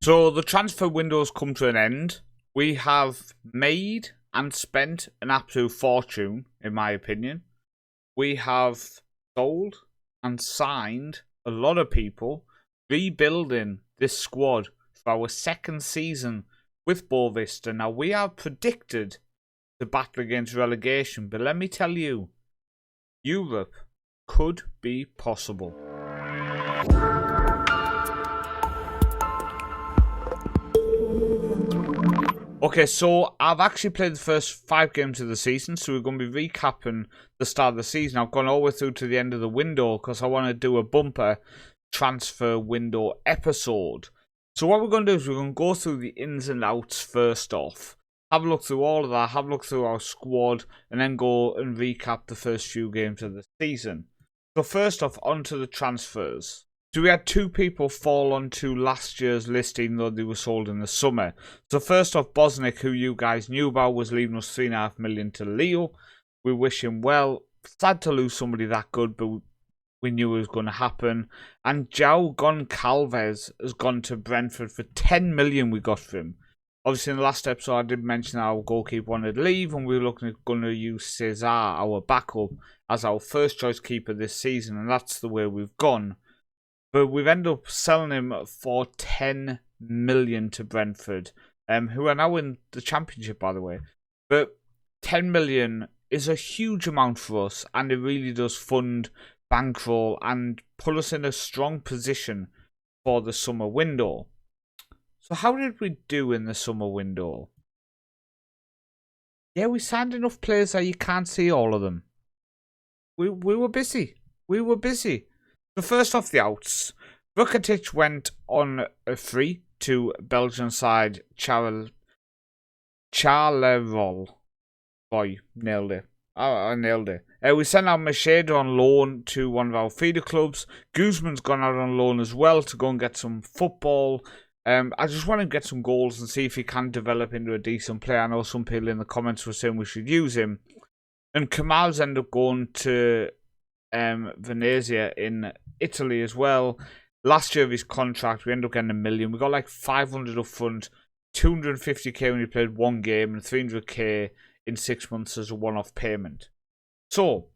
So the transfer window's come to an end. We have made and spent an absolute fortune, in my opinion. We have sold and signed a lot of people, rebuilding this squad for our second season with Boavista. Now, we are predicted to battle against relegation, but let me tell you, Europe could be possible. Okay, so I've actually played the first 5 games of the season, so we're going to be recapping the start of the season. I've gone all the way through to the end of the window because I want to do a bumper transfer window episode. So what we're going to do is we're going to go through the ins and outs first off. Have a look through all of that, have a look through our squad, and then go and recap the first few games of the season. So first off, onto the transfers. So we had 2 people fall onto last year's list, even though they were sold in the summer. So first off, Bosnick, who you guys knew about, was leaving us $3.5 million to Leo. We wish him well. Sad to lose somebody that good, but we knew it was going to happen. And João Goncalves has gone to Brentford for $10 million we got for him. Obviously, in the last episode, I did mention our goalkeeper wanted to leave, and we were looking at going to use Cesar, our backup, as our first choice keeper this season, and that's the way we've gone. But we've ended up selling him for $10 million to Brentford, who are now in the Championship, by the way. But $10 million is a huge amount for us, and it really does fund bankroll and put us in a strong position for the summer window. So how did we do in the summer window? Yeah, we signed enough players that you can't see all of them. We were busy. We were busy. So first off the outs, Vukatic went on a free to Belgian side Charleroi. Boy, nailed it. I nailed it. We sent out Machado on loan to one of our feeder clubs. Guzman's gone out on loan as well to go and get some football. I just want to get some goals and see if he can develop into a decent player. I know some people in the comments were saying we should use him. And Kamal's ended up going to Venezia in Italy as well. Last year of his contract, we ended up getting $1 million. We got like 500 up front, 250k when he played 1 game, and 300k in 6 months as a one-off payment. So,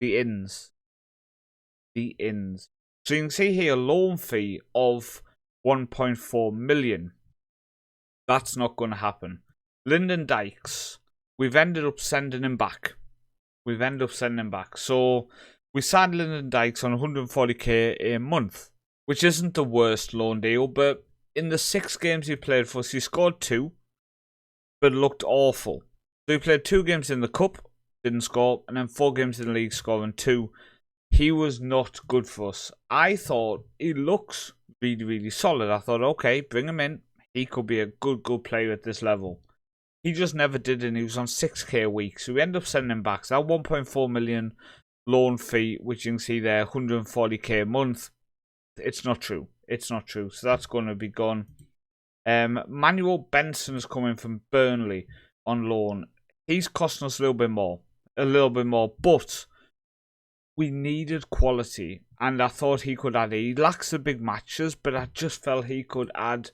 the ins. The ins. So you can see here a loan fee of 1.4 million. That's not going to happen. Lyndon Dykes, we've ended up sending him back. So we signed Lyndon Dykes on 140k a month, which isn't the worst loan deal, but in the 6 games he played for us, he scored 2, but looked awful. So he played 2 games in the Cup, didn't score, and then 4 games in the league, scoring 2. He was not good for us. I thought he looks really, really solid. I thought, okay, bring him in. He could be a good player at this level. He just never did, and he was on 6k a week. So we ended up sending him back. So that 1.4 million loan fee, which you can see there, 140k a month, it's not true. It's not true. So that's going to be gone. Manuel Benson's coming from Burnley on loan. He's costing us a little bit more, but we needed quality, and I thought he could add. He lacks the big matches, but I just felt he could add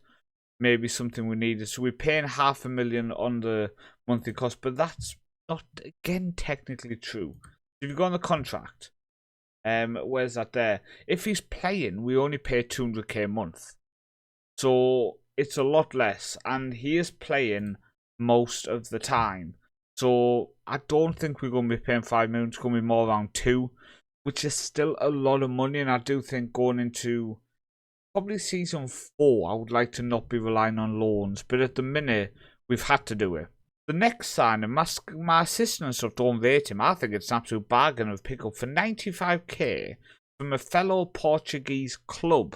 maybe something we needed. So we're paying $500,000 on the monthly cost, but that's not, again, technically true. If you go on the contract, where's that there? If he's playing, we only pay 200k a month. So it's a lot less, and he is playing most of the time. So I don't think we're going to be paying $5 million. It's going to be more around 2, which is still a lot of money. And I do think going into probably season 4, I would like to not be relying on loans. But at the minute, we've had to do it. The next signing, my assistant and stuff don't rate him. I think it's an absolute bargain of pick up for 95k from a fellow Portuguese club.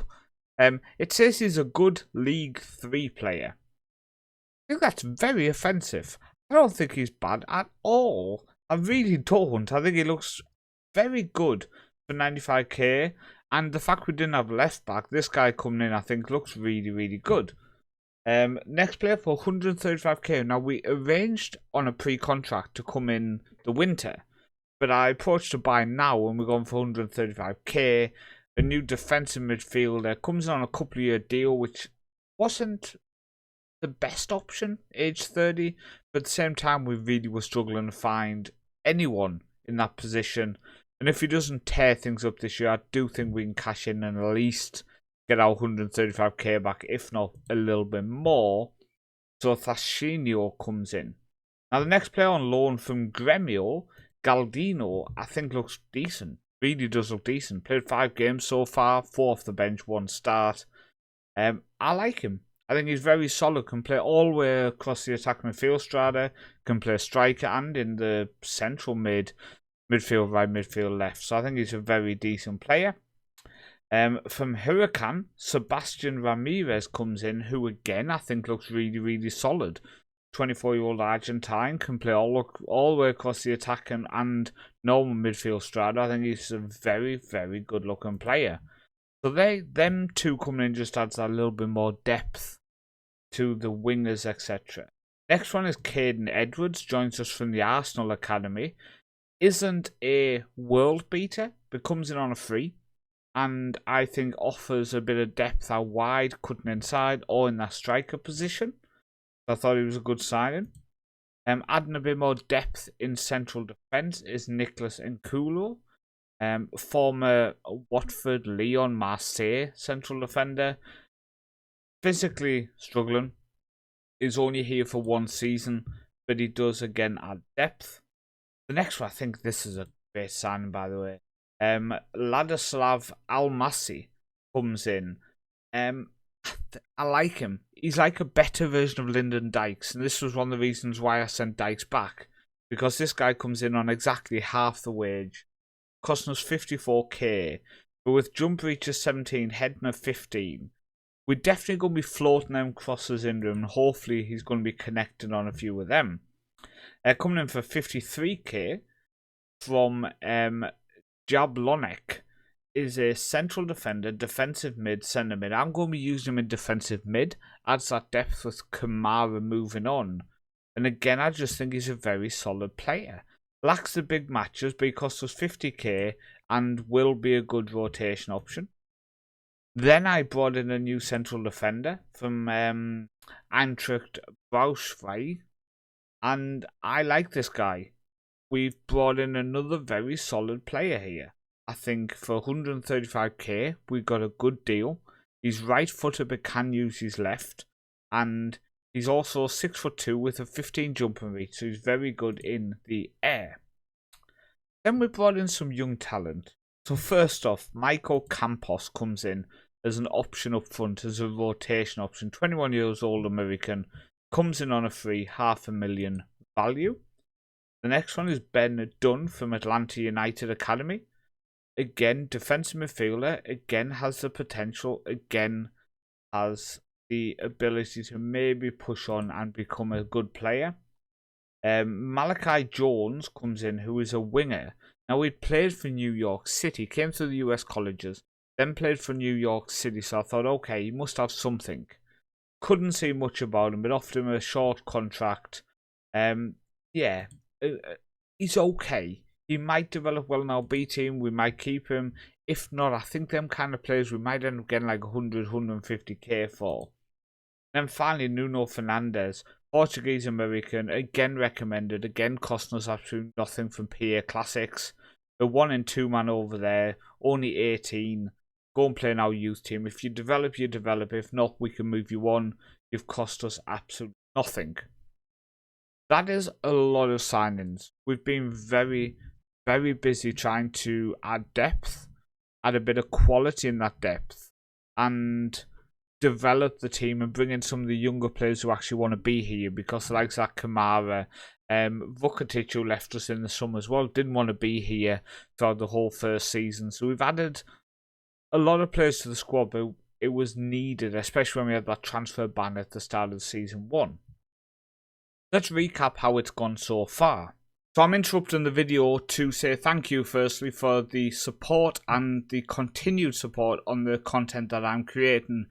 It says he's a good League 3 player. I think that's very offensive. I don't think he's bad at all. I really don't. I think he looks very good for 95k. And the fact we didn't have left back, this guy coming in, I think, looks really, really good. Next player for 135k. Now, we arranged on a pre-contract to come in the winter. But I approached to buy now, and we're going for 135k. A new defensive midfielder. Comes on a couple-year deal, which wasn't the best option, age 30, but at the same time, we really were struggling to find anyone in that position. And if he doesn't tear things up this year, I do think we can cash in and at least get our 135k back, if not a little bit more. So Thashinio comes in. Now, the next player on loan from Gremio, Galdino, I think looks decent. Really does look decent. Played 5 games so far, 4 off the bench, 1 start. I like him. I think he's very solid. Can play all the way across the attack midfield strata. Can play striker and in the central midfield right, midfield left. So I think he's a very decent player. From Huracan, Sebastian Ramirez comes in, who again I think looks really, really solid. 24-year-old Argentine, can play all the way across the attack and normal midfield strata. I think he's a very, very good looking player. So them two coming in just adds a little bit more depth to the wingers, etc. Next one is Caden Edwards, joins us from the Arsenal Academy. Isn't a world beater, but comes in on a free. And I think offers a bit of depth out wide, cutting inside, or in that striker position. I thought he was a good signing. Adding a bit more depth in central defence is Nicholas Nkulo. Former Watford, Lyon, Marseille central defender. Physically struggling. He's only here for 1 season, but he does again add depth. The next one, I think this is a great signing, by the way. Ladislav Almasi comes in. I like him. He's like a better version of Lyndon Dykes, and this was one of the reasons why I sent Dykes back, because this guy comes in on exactly half the wage, costing us 54k, but with jump reach of 17, heading of 15, we're definitely going to be floating them crosses into him, and hopefully he's going to be connecting on a few of them. Coming in for 53k from Jablonek. Is a central defender, defensive mid, centre mid. I'm going to be using him in defensive mid. Adds that depth with Kamara moving on. And again, I just think he's a very solid player. Lacks the big matches, but he costs us 50k and will be a good rotation option. Then I brought in a new central defender from Eintracht Braunschweig. And I like this guy. We've brought in another very solid player here. I think for 135k, we got a good deal. He's right-footed but can use his left. And he's also 6'2" with a 15 jumping reach, so he's very good in the air. Then we brought in some young talent. So first off, Michael Campos comes in as an option up front, as a rotation option. 21 years old American, comes in on a free, $500,000 value. The next one is Ben Dunn from Atlanta United Academy. Again, defensive midfielder, again has the potential, again has the ability to maybe push on and become a good player. Malachi Jones comes in, who is a winger. Now, he played for New York City, came through the US colleges, then played for New York City, so I thought, okay, he must have something. Couldn't see much about him, but offered him a short contract. Yeah, he's okay. He might develop well in our B team. We might keep him. If not, I think them kind of players we might end up getting like 100, 150k for. Then finally, Nuno Fernandes, Portuguese American, again recommended, again costing us absolutely nothing from PA Classics. The 1 and 2 man over there, only 18. Go and play in our youth team. If you develop, you develop. If not, we can move you on. You've cost us absolutely nothing. That is a lot of signings. We've been very, very busy trying to add depth, add a bit of quality in that depth, and develop the team and bring in some of the younger players who actually want to be here, because like Zach Kamara, Vukotic, who left us in the summer as well, didn't want to be here throughout the whole first season. So we've added a lot of players to the squad, but it was needed, especially when we had that transfer ban at the start of season 1. Let's recap how it's gone so far. So I'm interrupting the video to say thank you firstly for the support and the continued support on the content that I'm creating.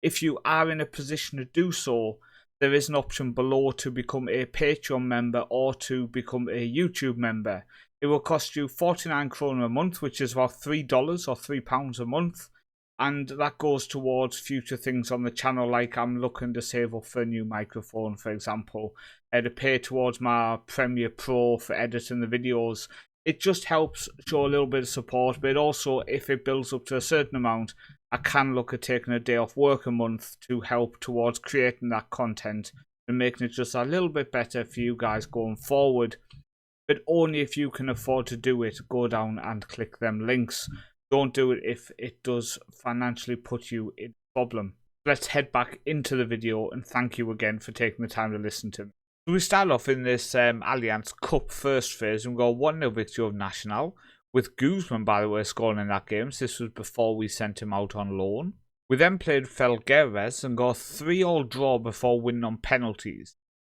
If you are in a position to do so, there is an option below to become a Patreon member or to become a YouTube member. It will cost you 49 kroner a month, which is about $3 or £3 a month. And that goes towards future things on the channel, like I'm looking to save up for a new microphone, for example, to pay towards my Premiere Pro for editing the videos. It just helps show a little bit of support, but also, if it builds up to a certain amount, I can look at taking a day off work a month to help towards creating that content and making it just a little bit better for you guys going forward. But only if you can afford to do it, go down and click them links. Don't do it if it does financially put you in problem. Let's head back into the video, and thank you again for taking the time to listen to me. So we start off in this Alliance Cup first phase, and we got 1-0 victory of Nacional, with Guzman, by the way, scoring in that game. So this was before we sent him out on loan. We then played Felgueres and got a 3-3 draw before winning on penalties.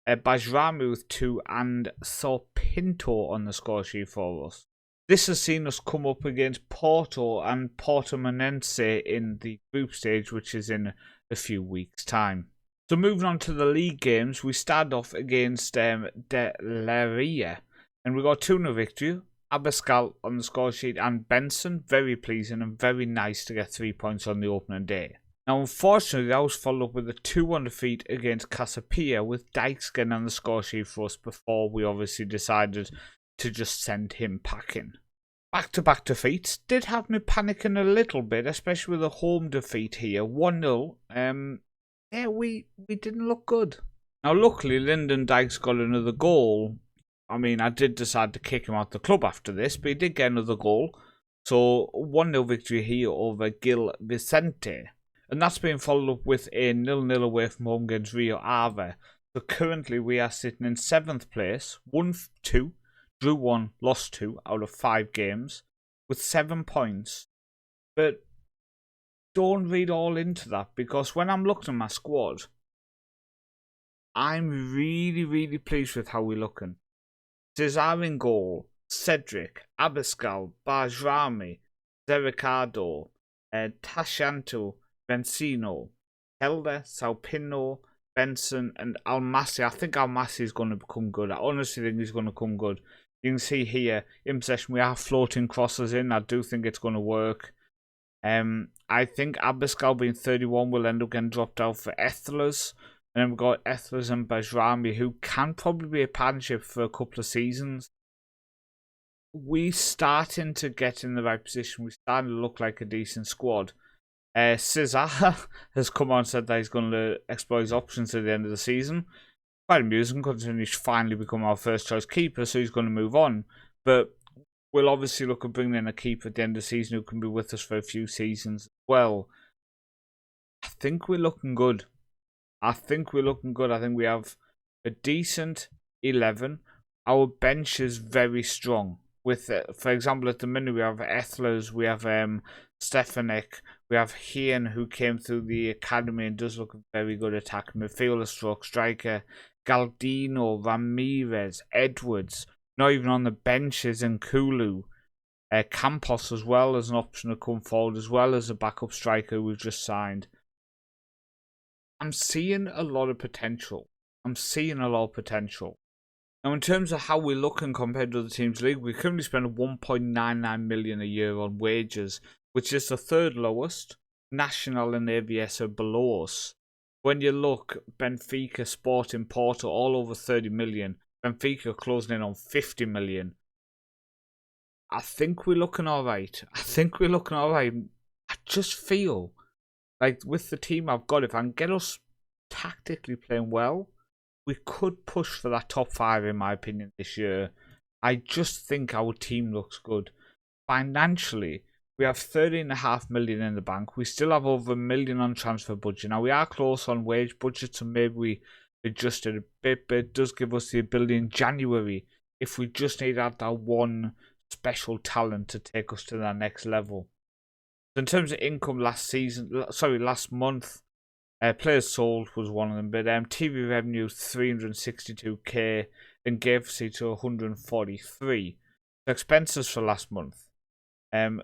Bajrami with 2 and Sorpinto on the score sheet for us. This has seen us come up against Porto and Portimonense in the group stage, which is in a few weeks' time. So moving on to the league games, we start off against De Leria, and we got 2-0 victory. Abascal on the score sheet and Benson, very pleasing and very nice to get 3 points on the opening day. Now, unfortunately, that was followed up with a 2-1 defeat against Casapia, with Dykes getting on the score sheet for us before we obviously decided to just send him packing. Back-to-back defeats did have me panicking a little bit, especially with a home defeat here, 1-0. Yeah, we didn't look good. Now, luckily, Lyndon Dykes got another goal. I mean, I did decide to kick him out the club after this, but he did get another goal. So, 1-0 victory here over Gil Vicente. And that's been followed up with a 0-0 away from home against Rio Ave. So currently we are sitting in 7th place, 1-2, drew 1, lost 2 out of 5 games, with 7 points. But don't read all into that, because when I'm looking at my squad, I'm really pleased with how we're looking. Cesar in goal, Cedric, Abascal, Bajrami, Zericado, Tashanto, Benzino, Helder, Salpino, Benson, and Almasi. I think Almasi is going to become good. I honestly think he's going to come good. You can see here, in possession, we are floating crosses in. I do think it's going to work. I think Abascal being 31 will end up getting dropped out for Ethelers. And then we've got Ethelers and Bajrami, who can probably be a partnership for a couple of seasons. We're starting to get in the right position. We're starting to look like a decent squad. Cesar has come on and said that he's going to explore his options at the end of the season. Quite amusing, considering he's finally become our first choice keeper, so he's going to move on. But we'll obviously look at bringing in a keeper at the end of the season who can be with us for a few seasons as well. I think we're looking good. I think we have a decent 11. Our bench is very strong. With, for example, at the minute we have Ethelers, we have Stefanik, we have Hean, who came through the academy and does look a very good attack midfielder stroke striker. Galdino, Ramirez, Edwards, not even on the benches, and Kulu. Campos as well as an option to come forward, as well as a backup striker we've just signed. I'm seeing a lot of potential. Now, in terms of how we're looking compared to other teams' league, we currently spend 1.99 million a year on wages, which is the 3rd lowest. Nacional and AVS are below us. When you look, Benfica, Sporting, Porto, all over 30 million. Benfica closing in on 50 million. I think we're looking alright. I just feel like with the team I've got, if I can get us tactically playing well, we could push for that top 5 in my opinion this year. I just think our team looks good. Financially, we have 30.5 million in the bank. We still have over 1 million on transfer budget. Now, we are close on wage budget, so maybe we adjust it a bit, but it does give us the ability in January, if we just need to add that one special talent to take us to that next level. So in terms of income last month, players sold was one of them, but TV revenue 362k and gave to 143. So expenses for last month.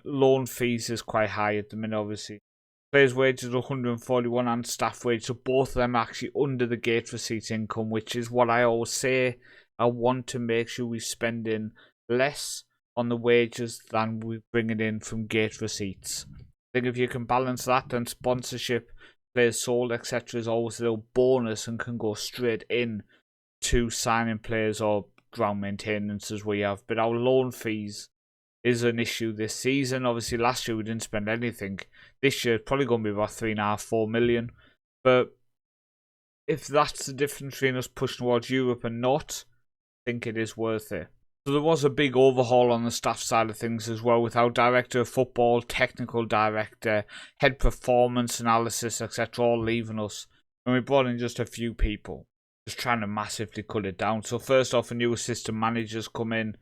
Loan fees is quite high at the minute, obviously. Players' wages 141 and staff wages, so both of them are actually under the gate receipt income, which is what I always say. I want to make sure we're spending less on the wages than we're bringing in from gate receipts. I think if you can balance that, then sponsorship, players sold, etc. is always a little bonus and can go straight in to signing players or ground maintenance as we have. But our loan fees is an issue this season. Obviously, last year we didn't spend anything. This year, it's probably going to be about 3.5, 4 million. But if that's the difference between us pushing towards Europe and not, I think it is worth it. So there was a big overhaul on the staff side of things as well, with our director of football, technical director, head performance analysis, etc. all leaving us. And we brought in just a few people, just trying to massively cut it down. So first off, a new assistant manager's come in.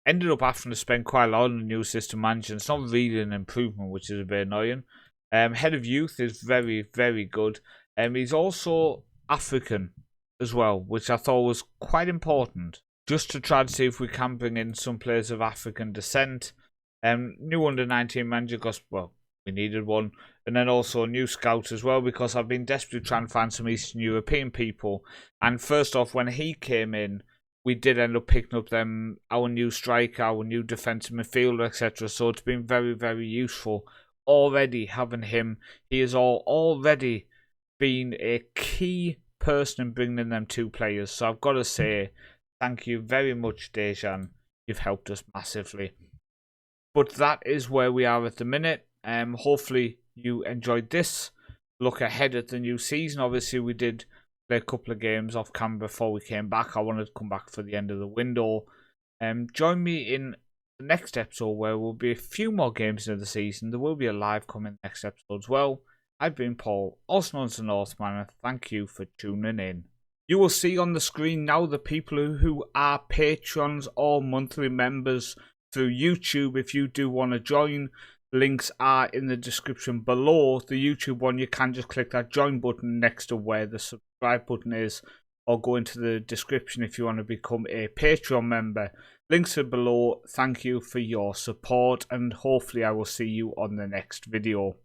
Ended up having to spend quite a lot on the new assistant manager. It's not really an improvement, which is a bit annoying. Head of youth is very, very good. He's also African as well, which I thought was quite important, just to try to see if we can bring in some players of African descent. New under-19 manager, because, well, we needed one. And then also a new scout as well, because I've been desperately trying to find some Eastern European people. And first off, when he came in, we did end up picking up our new striker, our new defensive midfielder, etc. So it's been very, very useful already having him. He has already been a key person in bringing in them two players. So I've got to say, thank you very much, Dejan. You've helped us massively. But that is where we are at the minute. Hopefully you enjoyed this look ahead at the new season. Obviously, we did play a couple of games off camera before we came back. I wanted to come back for the end of the window. Join me in the next episode, where will be a few more games into the season. There will be a live coming next episode as well. I've been Paul, also known as the Northman, and thank you for tuning in. You will see on the screen now the people who are patrons or monthly members through YouTube. If you do want to join, links are in the description below. The YouTube one, you can just click that join button next to where the subscribe button is, or go into the description if you want to become a Patreon member. Links are below. Thank you for your support, and hopefully I will see you on the next video.